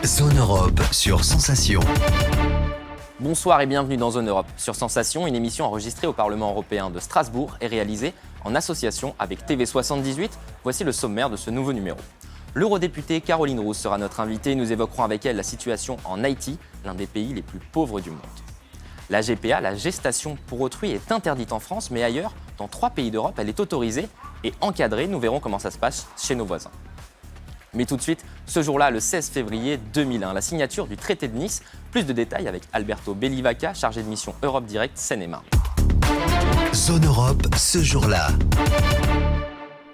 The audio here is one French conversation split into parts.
Zone Europe sur Sensation. Bonsoir et bienvenue dans Zone Europe sur Sensation, une émission enregistrée au Parlement européen de Strasbourg et réalisée en association avec TV78. Voici le sommaire de ce nouveau numéro. L'eurodéputée Caroline Roux sera notre invitée. Nous évoquerons avec elle la situation en Haïti, l'un des pays les plus pauvres du monde. La GPA, la gestation pour autrui, est interdite en France, mais ailleurs, dans 3 pays d'Europe, elle est autorisée et encadrée. Nous verrons comment ça se passe chez nos voisins. Mais tout de suite, ce jour-là, le 16 février 2001, la signature du traité de Nice. Plus de détails avec Alberto Bellivaca, chargé de mission Europe Direct Seine-et-Marne. Zone Europe, ce jour-là.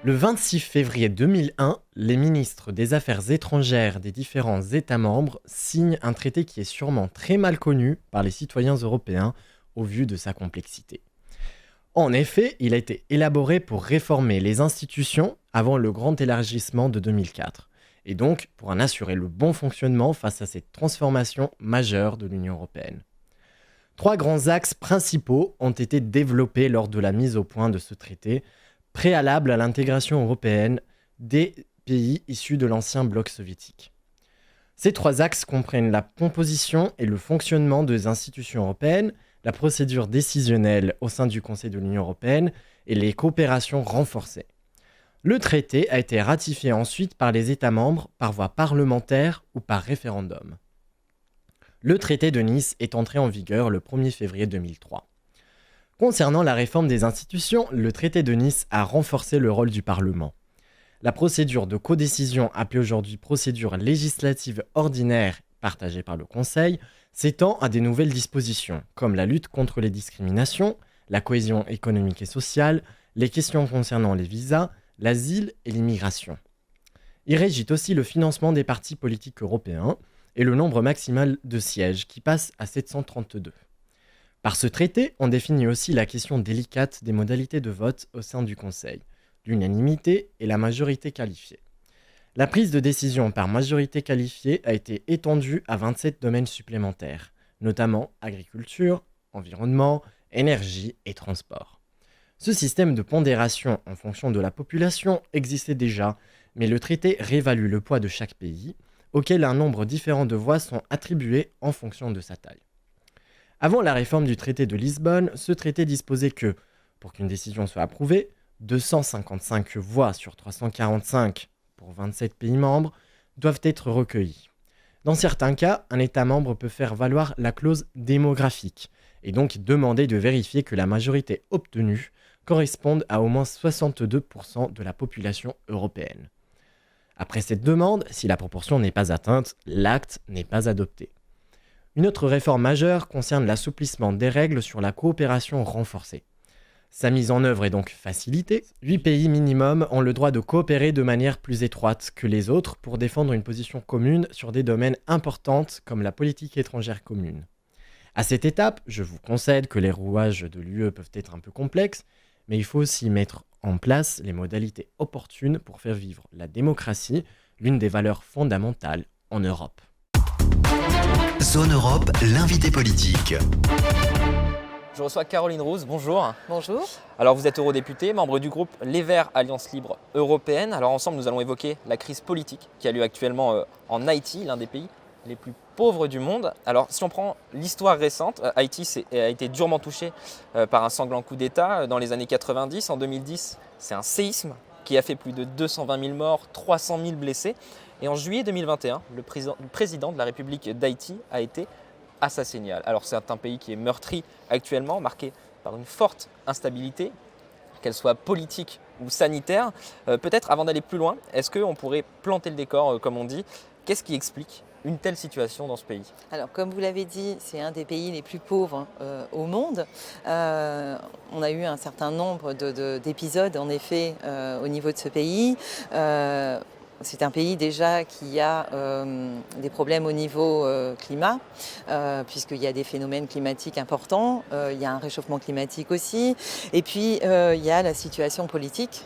Le 26 février 2001, les ministres des Affaires étrangères des différents États membres signent un traité qui est sûrement très mal connu par les citoyens européens au vu de sa complexité. En effet, il a été élaboré pour réformer les institutions avant le grand élargissement de 2004, et donc pour en assurer le bon fonctionnement face à cette transformation majeure de l'Union européenne. 3 grands axes principaux ont été développés lors de la mise au point de ce traité, préalable à l'intégration européenne des pays issus de l'ancien bloc soviétique. Ces 3 axes comprennent la composition et le fonctionnement des institutions européennes, la procédure décisionnelle au sein du Conseil de l'Union européenne et les coopérations renforcées. Le traité a été ratifié ensuite par les États membres par voie parlementaire ou par référendum. Le traité de Nice est entré en vigueur le 1er février 2003. Concernant la réforme des institutions, le traité de Nice a renforcé le rôle du Parlement. La procédure de codécision, appelée aujourd'hui procédure législative ordinaire partagée par le Conseil, s'étend à des nouvelles dispositions, comme la lutte contre les discriminations, la cohésion économique et sociale, les questions concernant les visas, l'asile et l'immigration. Il régit aussi le financement des partis politiques européens et le nombre maximal de sièges qui passe à 732. Par ce traité, on définit aussi la question délicate des modalités de vote au sein du Conseil, l'unanimité et la majorité qualifiée. La prise de décision par majorité qualifiée a été étendue à 27 domaines supplémentaires, notamment agriculture, environnement, énergie et transport. Ce système de pondération en fonction de la population existait déjà, mais le traité réévalue le poids de chaque pays, auquel un nombre différent de voix sont attribuées en fonction de sa taille. Avant la réforme du traité de Lisbonne, ce traité disposait que, pour qu'une décision soit approuvée, 255 voix sur 345 pour 27 pays membres doivent être recueillies. Dans certains cas, un État membre peut faire valoir la clause démographique et donc demander de vérifier que la majorité obtenue corresponde à au moins 62% de la population européenne. Après cette demande, si la proportion n'est pas atteinte, l'acte n'est pas adopté. Une autre réforme majeure concerne l'assouplissement des règles sur la coopération renforcée. Sa mise en œuvre est donc facilitée. 8 pays minimum ont le droit de coopérer de manière plus étroite que les autres pour défendre une position commune sur des domaines importants comme la politique étrangère commune. À cette étape, je vous concède que les rouages de l'UE peuvent être un peu complexes, mais il faut aussi mettre en place les modalités opportunes pour faire vivre la démocratie, l'une des valeurs fondamentales en Europe. Zone Europe, l'invité politique. Je reçois Caroline Roux, bonjour. Bonjour. Alors vous êtes eurodéputée, membre du groupe Les Verts Alliance Libre Européenne. Alors ensemble nous allons évoquer la crise politique qui a lieu actuellement en Haïti, l'un des pays les plus pauvres du monde. Alors si on prend l'histoire récente, Haïti a été durement touché par un sanglant coup d'État dans les années 90. En 2010, c'est un séisme qui a fait plus de 220 000 morts, 300 000 blessés. Et en juillet 2021, le président de la République d'Haïti a été assassiné. Alors c'est un pays qui est meurtri actuellement, marqué par une forte instabilité, qu'elle soit politique ou sanitaire. Peut-être avant d'aller plus loin, est-ce qu'on pourrait planter le décor, comme on dit? Qu'est-ce qui explique une telle situation dans ce pays? Alors, comme vous l'avez dit, c'est un des pays les plus pauvres au monde. On a eu un certain nombre d'épisodes, en effet, au niveau de ce pays. C'est un pays déjà qui a des problèmes au niveau climat, puisqu'il y a des phénomènes climatiques importants, il y a un réchauffement climatique aussi, et puis il y a la situation politique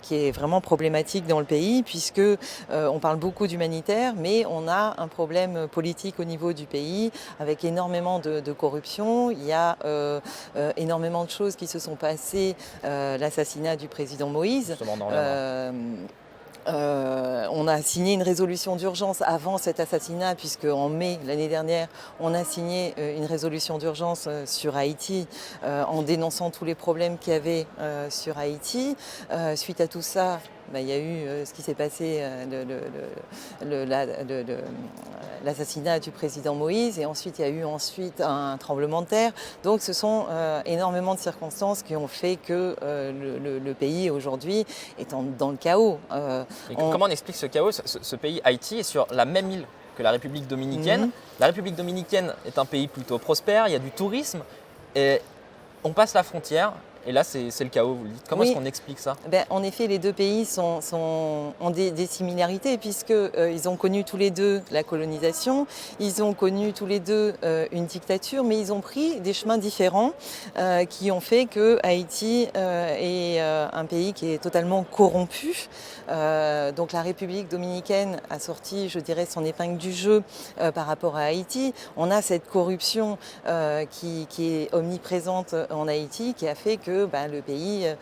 qui est vraiment problématique dans le pays, puisque on parle beaucoup d'humanitaire, mais on a un problème politique au niveau du pays, avec énormément de corruption. Il y a énormément de choses qui se sont passées, l'assassinat du président Moïse. On a signé une résolution d'urgence avant cet assassinat, puisque en mai l'année dernière, on a signé une résolution d'urgence sur Haïti en dénonçant tous les problèmes qu'il y avait sur Haïti. Suite à tout ça, il y a eu ce qui s'est passé, l'assassinat du président Moïse, et ensuite il y a eu un tremblement de terre. Donc ce sont énormément de circonstances qui ont fait que le pays aujourd'hui est dans le chaos. Comment on explique ce chaos? Ce pays, Haïti, est sur la même île que la République dominicaine. La République dominicaine est un pays plutôt prospère, il y a du tourisme, et on passe la frontière. Et là, c'est le chaos, vous le dites. Comment est-ce qu'on explique ça? En effet, les deux pays ont des similarités, puisqu'ils ont connu tous les deux la colonisation, ils ont connu tous les deux une dictature, mais ils ont pris des chemins différents qui ont fait que Haïti est un pays qui est totalement corrompu. Donc la République dominicaine a sorti, je dirais, son épingle du jeu par rapport à Haïti. On a cette corruption qui est omniprésente en Haïti, qui a fait que le pays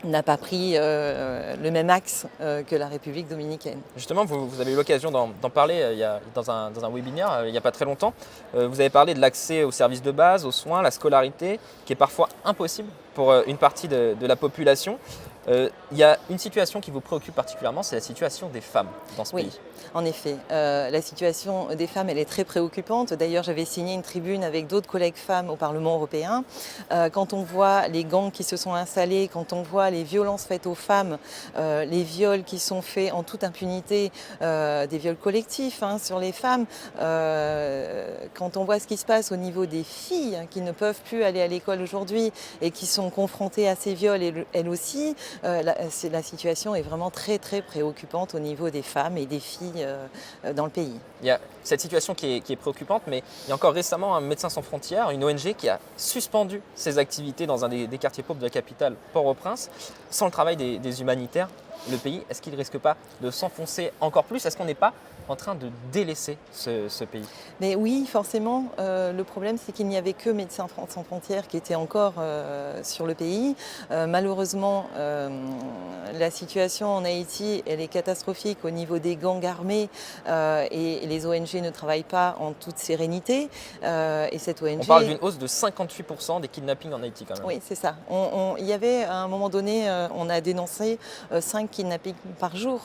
n'a pas pris le même axe que la République dominicaine. Justement, vous avez eu l'occasion d'en parler dans un webinaire il n'y a pas très longtemps. Vous avez parlé de l'accès aux services de base, aux soins, la scolarité, qui est parfois impossible pour une partie de la population. Il y a une situation qui vous préoccupe particulièrement, c'est la situation des femmes dans ce pays. En effet, la situation des femmes, elle est très préoccupante. D'ailleurs, j'avais signé une tribune avec d'autres collègues femmes au Parlement européen. Quand on voit les gangs qui se sont installés, quand on voit les violences faites aux femmes, les viols qui sont faits en toute impunité, des viols collectifs sur les femmes, quand on voit ce qui se passe au niveau des filles qui ne peuvent plus aller à l'école aujourd'hui et qui sont confrontées à ces viols, elles aussi, la situation est vraiment très très préoccupante au niveau des femmes et des filles dans le pays. Il y a cette situation qui est préoccupante, mais il y a encore récemment un Médecins sans frontières, une ONG qui a suspendu ses activités dans un des quartiers pauvres de la capitale, Port-au-Prince, sans le travail des humanitaires. Le pays, est-ce qu'il ne risque pas de s'enfoncer encore plus? Est-ce qu'on n'est pas en train de délaisser ce pays? Mais oui, forcément. Le problème, c'est qu'il n'y avait que Médecins sans frontières qui étaient encore sur le pays. Malheureusement, la situation en Haïti, elle est catastrophique au niveau des gangs armés et les ONG ne travaillent pas en toute sérénité. Et cette ONG... On parle d'une hausse de 58% des kidnappings en Haïti quand même. Oui, c'est ça. Il y avait, à un moment donné, on a dénoncé 5 kidnappings par jour,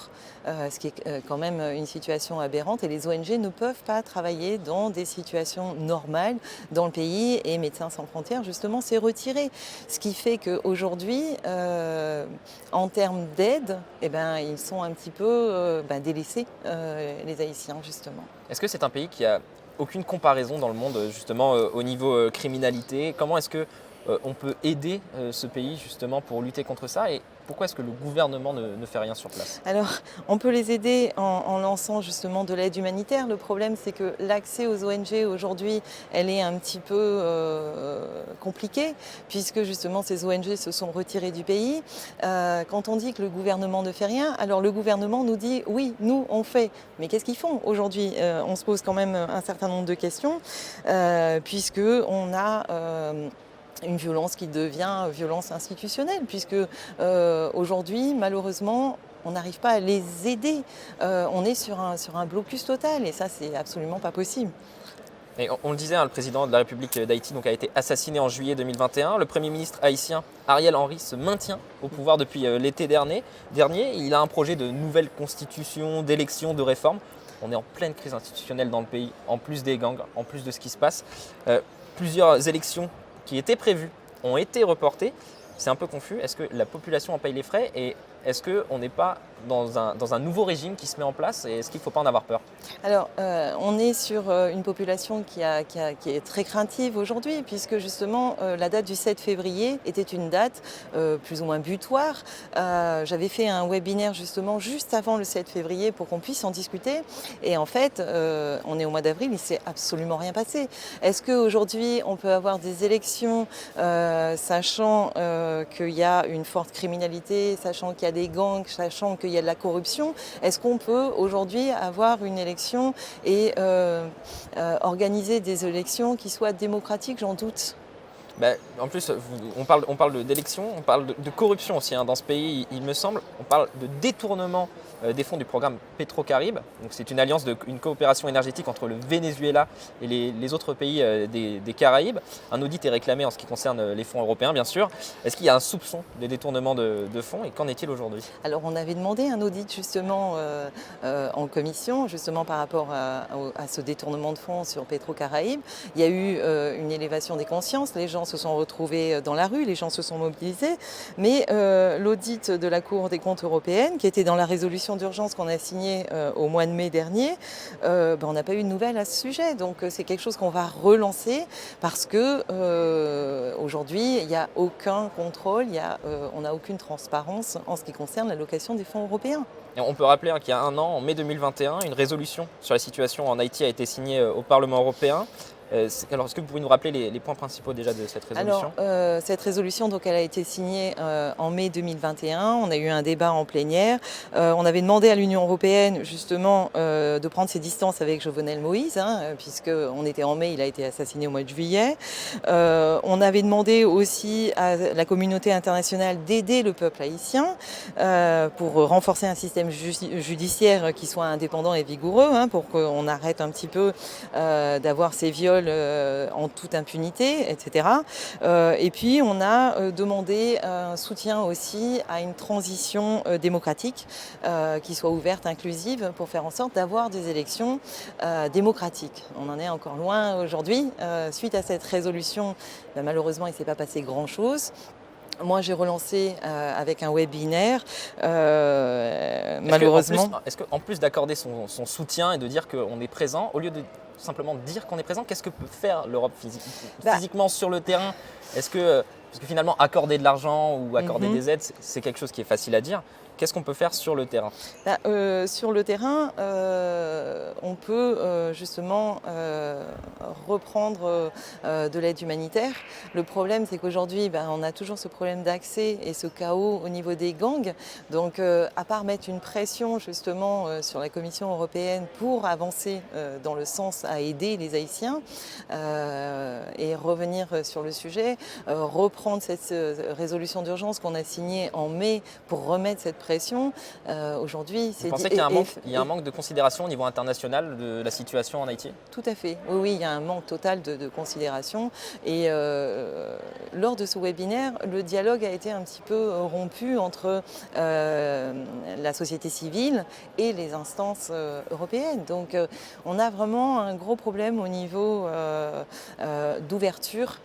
ce qui est quand même une situation aberrante, et les ONG ne peuvent pas travailler dans des situations normales dans le pays, et Médecins sans frontières justement s'est retiré, ce qui fait qu'aujourd'hui en termes d'aide, ils sont un petit peu délaissés, les Haïtiens justement. Est-ce que c'est un pays qui a aucune comparaison dans le monde justement au niveau criminalité? Comment est-ce que on peut aider ce pays justement pour lutter contre ça, et pourquoi est-ce que le gouvernement ne fait rien sur place? Alors, on peut les aider en lançant justement de l'aide humanitaire. Le problème, c'est que l'accès aux ONG aujourd'hui, elle est un petit peu compliquée, puisque justement ces ONG se sont retirées du pays. Quand on dit que le gouvernement ne fait rien, alors le gouvernement nous dit oui, nous on fait. Mais qu'est-ce qu'ils font aujourd'hui? On se pose quand même un certain nombre de questions, puisque on a une violence qui devient violence institutionnelle, puisque aujourd'hui, malheureusement, on n'arrive pas à les aider. On est sur un blocus total, et ça, c'est absolument pas possible. Et on le disait, le président de la République d'Haïti a été assassiné en juillet 2021. Le Premier ministre haïtien Ariel Henry se maintient au pouvoir depuis l'été dernier. Il a un projet de nouvelle constitution, d'élection, de réforme. On est en pleine crise institutionnelle dans le pays, en plus des gangs, en plus de ce qui se passe. Plusieurs élections qui étaient prévues ont été reportées. C'est un peu confus. Est-ce que la population en paye les frais, et est-ce qu'on n'est pas dans un nouveau régime qui se met en place, et est-ce qu'il ne faut pas en avoir peur? Alors, on est sur une population qui est très craintive aujourd'hui, puisque justement la date du 7 février était une date plus ou moins butoir. J'avais fait un webinaire justement juste avant le 7 février pour qu'on puisse en discuter, et en fait, on est au mois d'avril, il ne s'est absolument rien passé. Est-ce qu'aujourd'hui on peut avoir des élections sachant qu'il y a une forte criminalité, sachant qu'il y a des gangs, sachant qu'il y a de la corruption? Est-ce qu'on peut aujourd'hui avoir une élection et organiser des élections qui soient démocratiques? J'en doute. En plus, on parle d'élections, on parle de corruption aussi dans ce pays, il me semble. On parle de détournement des fonds du programme Petro-Caraïbes. Donc c'est une alliance, une coopération énergétique entre le Venezuela et les autres pays des Caraïbes. Un audit est réclamé en ce qui concerne les fonds européens, bien sûr. Est-ce qu'il y a un soupçon de détournement de fonds et qu'en est-il aujourd'hui? Alors on avait demandé un audit justement en commission, justement par rapport à ce détournement de fonds sur Petro-Caraïbes. Il y a eu une élévation des consciences, les gens se sont retrouvés dans la rue, les gens se sont mobilisés, mais l'audit de la Cour des comptes européenne, qui était dans la résolution d'urgence qu'on a signée au mois de mai dernier, on n'a pas eu de nouvelles à ce sujet. Donc c'est quelque chose qu'on va relancer parce que aujourd'hui, il n'y a aucun contrôle, on n'a aucune transparence en ce qui concerne l'allocation des fonds européens. Et on peut rappeler qu'il y a un an, en mai 2021, une résolution sur la situation en Haïti a été signée au Parlement européen. Alors, est-ce que vous pouvez nous rappeler les points principaux déjà de cette résolution? Alors, cette résolution, donc, elle a été signée en mai 2021. On a eu un débat en plénière. On avait demandé à l'Union européenne, justement, de prendre ses distances avec Jovenel Moïse, puisqu'on était en mai, il a été assassiné au mois de juillet. On avait demandé aussi à la communauté internationale d'aider le peuple haïtien pour renforcer un système judiciaire qui soit indépendant et vigoureux, pour qu'on arrête un petit peu d'avoir ces viols en toute impunité, etc. Et puis on a demandé un soutien aussi à une transition démocratique qui soit ouverte, inclusive, pour faire en sorte d'avoir des élections démocratiques. On en est encore loin aujourd'hui. Suite à cette résolution, malheureusement il ne s'est pas passé grand-chose. Moi, j'ai relancé avec un webinaire. Malheureusement. Est-ce qu'en plus d'accorder son soutien et de dire qu'on est présent, au lieu de simplement dire qu'on est présent, qu'est-ce que peut faire l'Europe physiquement sur le terrain? Parce que finalement, accorder de l'argent ou accorder des aides, c'est quelque chose qui est facile à dire. Qu'est-ce qu'on peut faire sur le terrain? Sur le terrain, on peut justement reprendre de l'aide humanitaire. Le problème, c'est qu'aujourd'hui, on a toujours ce problème d'accès et ce chaos au niveau des gangs. Donc, à part mettre une pression justement sur la Commission européenne pour avancer dans le sens à aider les Haïtiens et revenir sur le sujet, reprendre cette résolution d'urgence qu'on a signée en mai pour remettre cette pression. Aujourd'hui, c'est... Vous pensez qu'il y a un manque de considération au niveau international de la situation en Haïti? Tout à fait. Oui, il y a un manque total de considération. Et lors de ce webinaire, le dialogue a été un petit peu rompu entre la société civile et les instances européennes. Donc, on a vraiment un gros problème au niveau d'ouverture.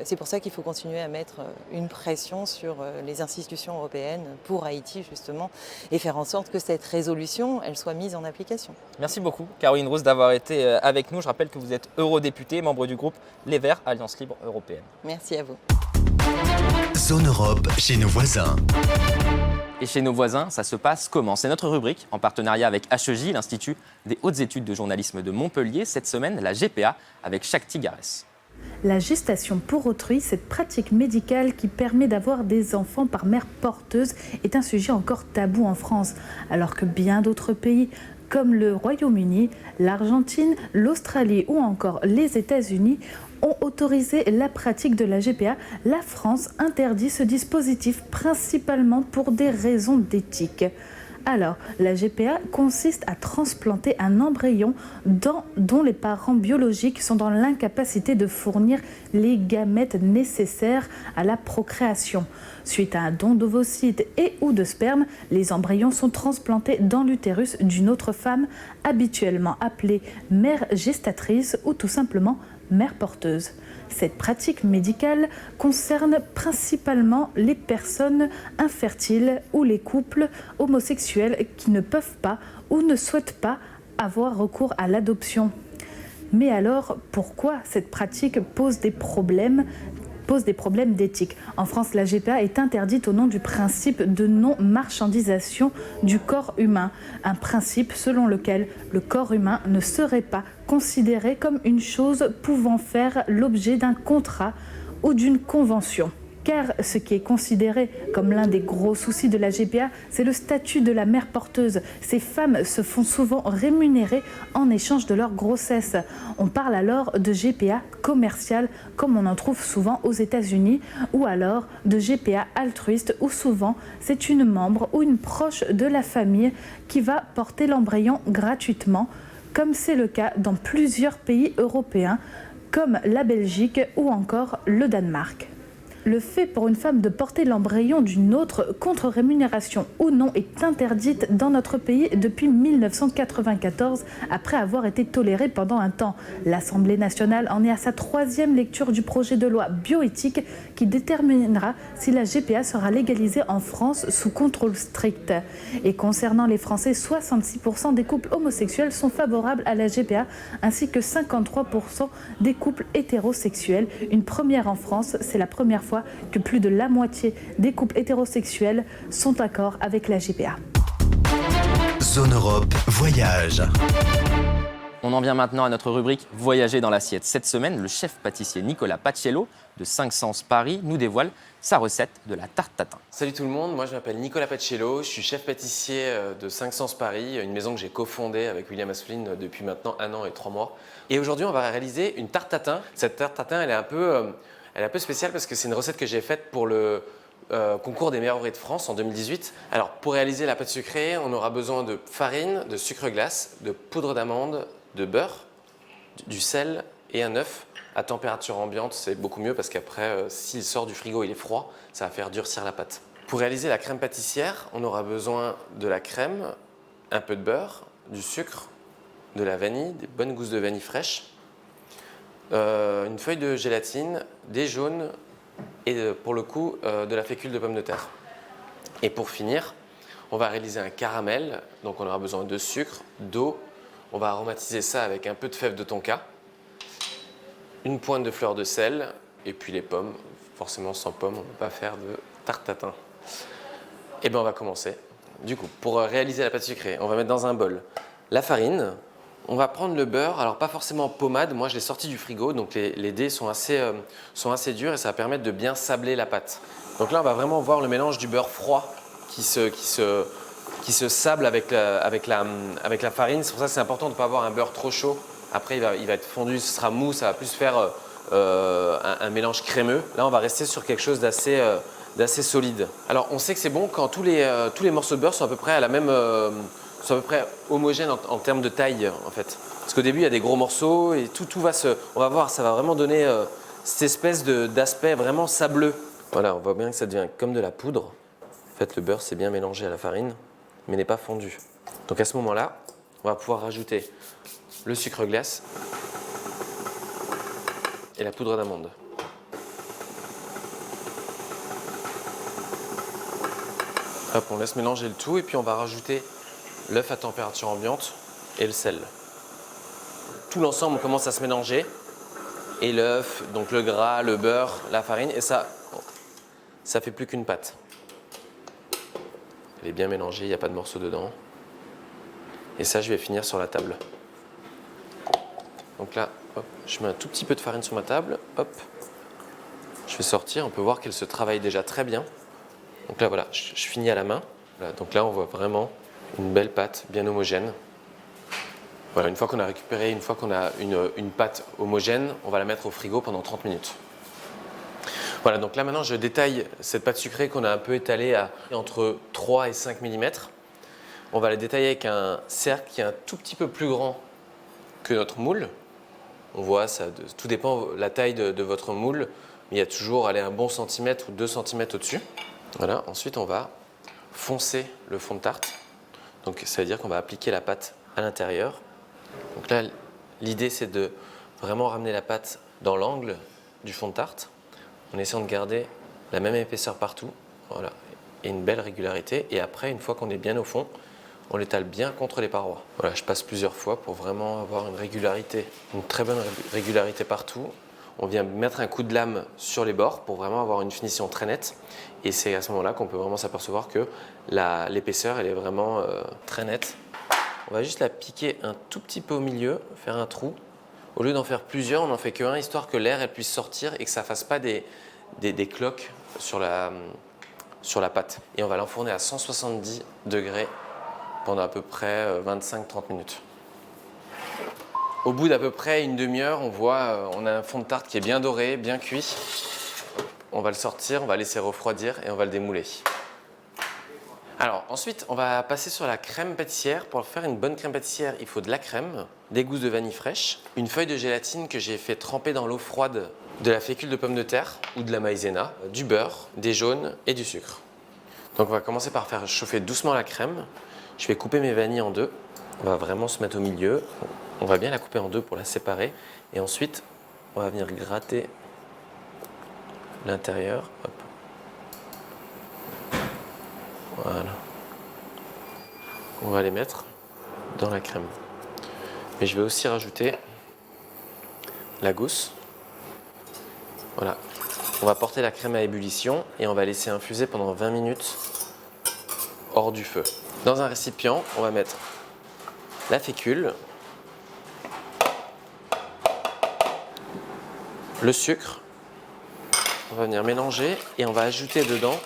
C'est pour ça qu'il faut continuer à mettre une pression sur les institutions européennes pour Haïti, justement, et faire en sorte que cette résolution, elle soit mise en application. Merci beaucoup, Caroline Roos, d'avoir été avec nous. Je rappelle que vous êtes eurodéputée, membre du groupe Les Verts, Alliance Libre Européenne. Merci à vous. Zone Europe chez nos voisins. Et chez nos voisins, ça se passe comment? C'est notre rubrique en partenariat avec HEJ, l'Institut des hautes études de journalisme de Montpellier. Cette semaine, la GPA avec Shakti Garès. La gestation pour autrui, cette pratique médicale qui permet d'avoir des enfants par mère porteuse, est un sujet encore tabou en France, alors que bien d'autres pays, comme le Royaume-Uni, l'Argentine, l'Australie ou encore les États-Unis, ont autorisé la pratique de la GPA. La France interdit ce dispositif principalement pour des raisons d'éthique. Alors, la GPA consiste à transplanter un embryon dont les parents biologiques sont dans l'incapacité de fournir les gamètes nécessaires à la procréation. Suite à un don d'ovocytes et ou de sperme, les embryons sont transplantés dans l'utérus d'une autre femme, habituellement appelée mère gestatrice ou tout simplement mère porteuse. Cette pratique médicale concerne principalement les personnes infertiles ou les couples homosexuels qui ne peuvent pas ou ne souhaitent pas avoir recours à l'adoption. Mais alors, pourquoi cette pratique pose des problèmes d'éthique? En France, la GPA est interdite au nom du principe de non-marchandisation du corps humain. Un principe selon lequel le corps humain ne serait pas considéré comme une chose pouvant faire l'objet d'un contrat ou d'une convention. Car ce qui est considéré comme l'un des gros soucis de la GPA, c'est le statut de la mère porteuse. Ces femmes se font souvent rémunérer en échange de leur grossesse. On parle alors de GPA commerciale, comme on en trouve souvent aux États-Unis, ou alors de GPA altruiste, où souvent c'est une membre ou une proche de la famille qui va porter l'embryon gratuitement, comme c'est le cas dans plusieurs pays européens, comme la Belgique ou encore le Danemark. Le fait pour une femme de porter l'embryon d'une autre contre rémunération ou non est interdite dans notre pays depuis 1994, après avoir été tolérée pendant un temps. L'Assemblée nationale en est à sa 3e lecture du projet de loi bioéthique qui déterminera si la GPA sera légalisée en France sous contrôle strict. Et concernant les Français, 66% des couples homosexuels sont favorables à la GPA, ainsi que 53% des couples hétérosexuels. Une première en France, c'est la première fois que plus de la moitié des couples hétérosexuels sont d'accord avec la GPA. Zone Europe Voyage. On en vient maintenant à notre rubrique Voyager dans l'assiette. Cette semaine, le chef pâtissier Nicolas Paciello de 5 Sens Paris nous dévoile sa recette de la tarte tatin. Salut tout le monde, moi je m'appelle Nicolas Paciello, je suis chef pâtissier de 5 Sens Paris, une maison que j'ai cofondée avec William Asselin depuis maintenant 1 an et 3 mois. Et aujourd'hui on va réaliser une tarte tatin. Cette tarte tatin elle est un peu spéciale parce que c'est une recette que j'ai faite pour le concours des meilleurs ouvriers de France en 2018. Alors pour réaliser la pâte sucrée, on aura besoin de farine, de sucre glace, de poudre d'amande, de beurre, du sel et un œuf. À température ambiante, c'est beaucoup mieux parce qu'après, s'il sort du frigo, il est froid, ça va faire durcir la pâte. Pour réaliser la crème pâtissière, on aura besoin de la crème, un peu de beurre, du sucre, de la vanille, des bonnes gousses de vanille fraîche, une feuille de gélatine, des jaunes et pour le coup de la fécule de pomme de terre. Et pour finir, on va réaliser un caramel, donc on aura besoin de sucre, d'eau, on va aromatiser ça avec un peu de fève de tonka, une pointe de fleur de sel et puis les pommes. Forcément sans pommes, on ne peut pas faire de tarte tatin. Et bien on va commencer. Du coup, pour réaliser la pâte sucrée, on va mettre dans un bol la farine. On va prendre le beurre, alors pas forcément pommade, moi je l'ai sorti du frigo, donc les dés sont assez durs et ça va permettre de bien sabler la pâte. Donc là on va vraiment voir le mélange du beurre froid qui se sable avec la farine. C'est pour ça que c'est important de ne pas avoir un beurre trop chaud. Après il va être fondu, ce sera mou, ça va plus faire un mélange crémeux. Là on va rester sur quelque chose d'assez solide. Alors on sait que c'est bon quand tous les morceaux de beurre sont à peu près à la même... sont à peu près homogènes en termes de taille en fait. Parce qu'au début il y a des gros morceaux et tout va on va voir, ça va vraiment donner cette espèce d'aspect vraiment sableux. Voilà, on voit bien que ça devient comme de la poudre. En fait le beurre s'est bien mélangé à la farine mais n'est pas fondu. Donc à ce moment-là, on va pouvoir rajouter le sucre glace et la poudre d'amande. Hop, on laisse mélanger le tout et puis on va rajouter l'œuf à température ambiante et le sel. Tout l'ensemble commence à se mélanger et l'œuf, donc le gras, le beurre, la farine et ça fait plus qu'une pâte. Elle est bien mélangée, il n'y a pas de morceaux dedans. Et ça, je vais finir sur la table. Donc là, hop, je mets un tout petit peu de farine sur ma table. Hop, je vais sortir, on peut voir qu'elle se travaille déjà très bien. Donc là, voilà, je finis à la main. Voilà, donc là, on voit vraiment une belle pâte bien homogène. Voilà, une fois qu'on a récupéré, une fois qu'on a une pâte homogène, on va la mettre au frigo pendant 30 minutes. Voilà, donc là maintenant je détaille cette pâte sucrée qu'on a un peu étalée à entre 3 et 5 mm. On va la détailler avec un cercle qui est un tout petit peu plus grand que notre moule. On voit, tout dépend de la taille de votre moule, mais il y a toujours un bon centimètre ou 2 cm au-dessus. Voilà, ensuite on va foncer le fond de tarte. Donc ça veut dire qu'on va appliquer la pâte à l'intérieur. Donc là, l'idée c'est de vraiment ramener la pâte dans l'angle du fond de tarte, en essayant de garder la même épaisseur partout, voilà, et une belle régularité. Et après, une fois qu'on est bien au fond, on l'étale bien contre les parois. Voilà, je passe plusieurs fois pour vraiment avoir une régularité, une très bonne régularité partout. On vient mettre un coup de lame sur les bords pour vraiment avoir une finition très nette. Et c'est à ce moment-là qu'on peut vraiment s'apercevoir que l'épaisseur, elle est vraiment très nette. On va juste la piquer un tout petit peu au milieu, faire un trou. Au lieu d'en faire plusieurs, on n'en fait qu'un, histoire que l'air puisse sortir et que ça ne fasse pas des des cloques sur la pâte. Et on va l'enfourner à 170 degrés pendant à peu près 25-30 minutes. Au bout d'à peu près une demi-heure, on voit, on a un fond de tarte qui est bien doré, bien cuit. On va le sortir, on va laisser refroidir et on va le démouler. Alors ensuite, on va passer sur la crème pâtissière. Pour faire une bonne crème pâtissière, il faut de la crème, des gousses de vanille fraîche, une feuille de gélatine que j'ai fait tremper dans l'eau froide, de la fécule de pomme de terre ou de la maïzena, du beurre, des jaunes et du sucre. Donc on va commencer par faire chauffer doucement la crème. Je vais couper mes vanilles en deux. On va vraiment se mettre au milieu. On va bien la couper en deux pour la séparer. Et ensuite, on va venir gratter l'intérieur. Hop. Voilà. On va les mettre dans la crème. Mais je vais aussi rajouter la gousse. Voilà. On va porter la crème à ébullition et on va laisser infuser pendant 20 minutes hors du feu. Dans un récipient, on va mettre la fécule, le sucre, on va venir mélanger et on va ajouter dedans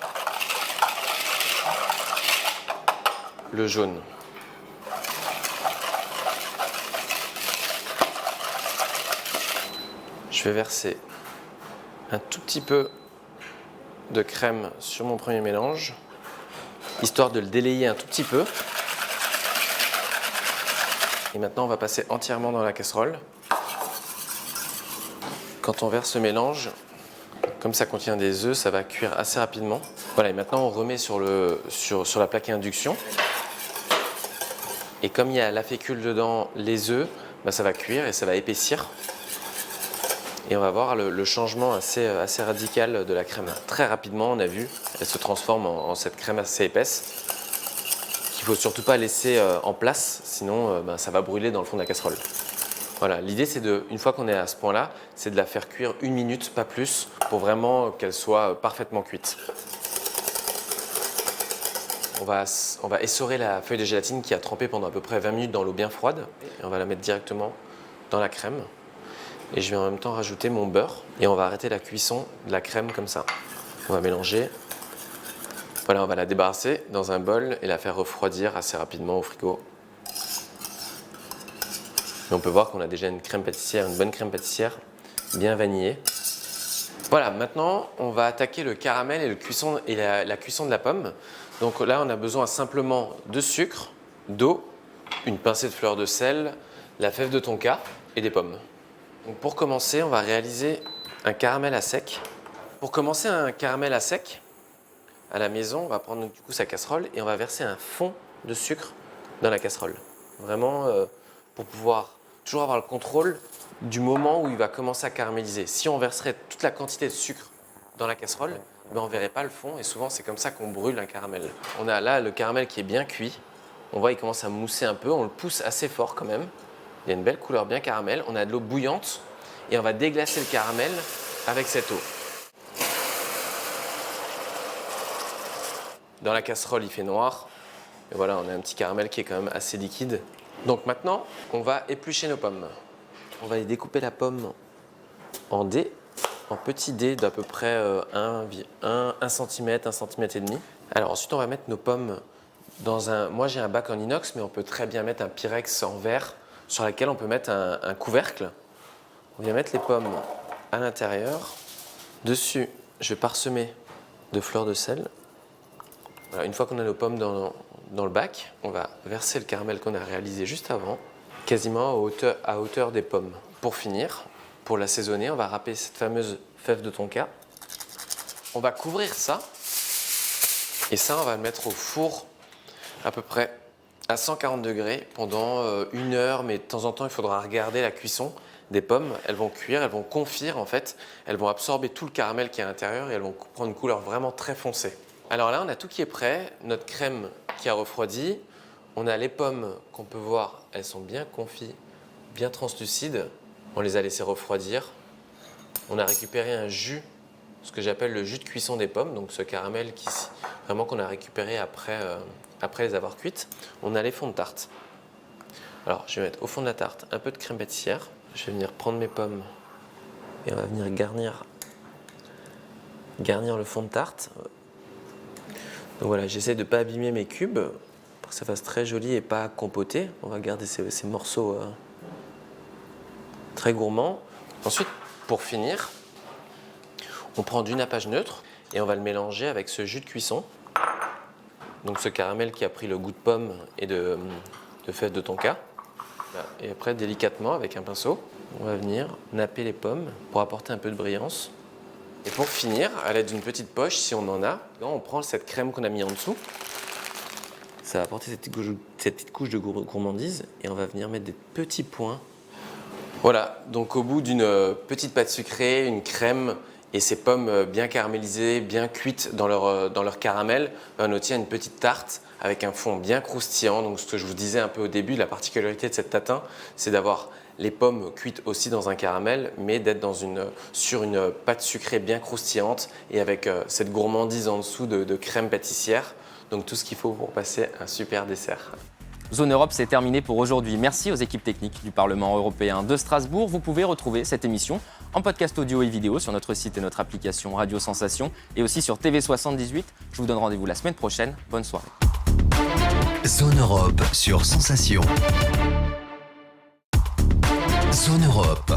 le jaune. Je vais verser un tout petit peu de crème sur mon premier mélange, histoire de le délayer un tout petit peu. Et maintenant, on va passer entièrement dans la casserole. Quand on verse le mélange, comme ça contient des œufs, ça va cuire assez rapidement. Voilà, et maintenant on remet sur la plaque à induction. Et comme il y a la fécule dedans, les œufs, ça va cuire et ça va épaissir. Et on va voir le changement assez radical de la crème. Très rapidement, on a vu, elle se transforme en cette crème assez épaisse. Qu'il ne faut surtout pas laisser en place, sinon ça va brûler dans le fond de la casserole. Voilà, l'idée c'est une fois qu'on est à ce point-là, c'est de la faire cuire 1 minute, pas plus, pour vraiment qu'elle soit parfaitement cuite. On va essorer la feuille de gélatine qui a trempé pendant à peu près 20 minutes dans l'eau bien froide. Et on va la mettre directement dans la crème. Et je vais en même temps rajouter mon beurre. Et on va arrêter la cuisson de la crème comme ça. On va mélanger. Voilà, on va la débarrasser dans un bol et la faire refroidir assez rapidement au frigo. Et on peut voir qu'on a déjà une crème pâtissière, une bonne crème pâtissière, bien vanillée. Voilà, maintenant on va attaquer le caramel et la cuisson de la pomme. Donc là on a besoin simplement de sucre, d'eau, une pincée de fleur de sel, la fève de tonka et des pommes. Donc pour commencer, on va réaliser un caramel à sec. Pour commencer un caramel à sec, à la maison, on va prendre du coup sa casserole et on va verser un fond de sucre dans la casserole. Vraiment pour pouvoir toujours avoir le contrôle du moment où il va commencer à caraméliser. Si on verserait toute la quantité de sucre dans la casserole, on ne verrait pas le fond et souvent c'est comme ça qu'on brûle un caramel. On a là le caramel qui est bien cuit. On voit il commence à mousser un peu, on le pousse assez fort quand même. Il y a une belle couleur bien caramel. On a de l'eau bouillante et on va déglacer le caramel avec cette eau. Dans la casserole, il fait noir. Et voilà, on a un petit caramel qui est quand même assez liquide. Donc maintenant, on va éplucher nos pommes. On va découper la pomme en dés, en petits dés d'à peu près 1 cm, 1 cm et demi. Alors ensuite, on va mettre nos pommes dans moi j'ai un bac en inox, mais on peut très bien mettre un Pyrex en verre sur lequel on peut mettre un couvercle. On vient mettre les pommes à l'intérieur. Dessus, je vais parsemer de fleurs de sel. Voilà, une fois qu'on a nos pommes dans le bac, on va verser le caramel qu'on a réalisé juste avant, quasiment à hauteur des pommes. Pour finir, pour l'assaisonner, on va râper cette fameuse fève de tonka. On va couvrir ça, et ça, on va le mettre au four à peu près à 140 degrés pendant 1 heure, mais de temps en temps, il faudra regarder la cuisson des pommes. Elles vont cuire, elles vont confire en fait, elles vont absorber tout le caramel qui est à l'intérieur et elles vont prendre une couleur vraiment très foncée. Alors là, on a tout qui est prêt, notre crème qui a refroidi, on a les pommes qu'on peut voir, elles sont bien confites, bien translucides, on les a laissées refroidir. On a récupéré un jus, ce que j'appelle le jus de cuisson des pommes, donc ce caramel vraiment qu'on a récupéré après les avoir cuites. On a les fonds de tarte. Alors je vais mettre au fond de la tarte un peu de crème pâtissière, je vais venir prendre mes pommes et on va venir garnir garnir le fond de tarte. Donc voilà, j'essaie de ne pas abîmer mes cubes pour que ça fasse très joli et pas compoté. On va garder ces morceaux très gourmands. Ensuite, pour finir, on prend du nappage neutre et on va le mélanger avec ce jus de cuisson. Donc ce caramel qui a pris le goût de pomme et de fèves de tonka. Et après, délicatement, avec un pinceau, on va venir napper les pommes pour apporter un peu de brillance. Et pour finir, à l'aide d'une petite poche, si on en a, on prend cette crème qu'on a mis en dessous. Ça va apporter cette petite couche de gourmandise et on va venir mettre des petits points. Voilà, donc au bout d'une petite pâte sucrée, une crème et ces pommes bien caramélisées, bien cuites dans leur caramel, on obtient une petite tarte avec un fond bien croustillant. Donc ce que je vous disais un peu au début, la particularité de cette tatin, c'est d'avoir les pommes cuites aussi dans un caramel, mais d'être sur une pâte sucrée bien croustillante et avec cette gourmandise en dessous de crème pâtissière. Donc tout ce qu'il faut pour passer un super dessert. Zone Europe, c'est terminé pour aujourd'hui. Merci aux équipes techniques du Parlement européen de Strasbourg. Vous pouvez retrouver cette émission en podcast audio et vidéo sur notre site et notre application Radio Sensation et aussi sur TV78. Je vous donne rendez-vous la semaine prochaine. Bonne soirée. Zone Europe sur Sensation. Zone Europe.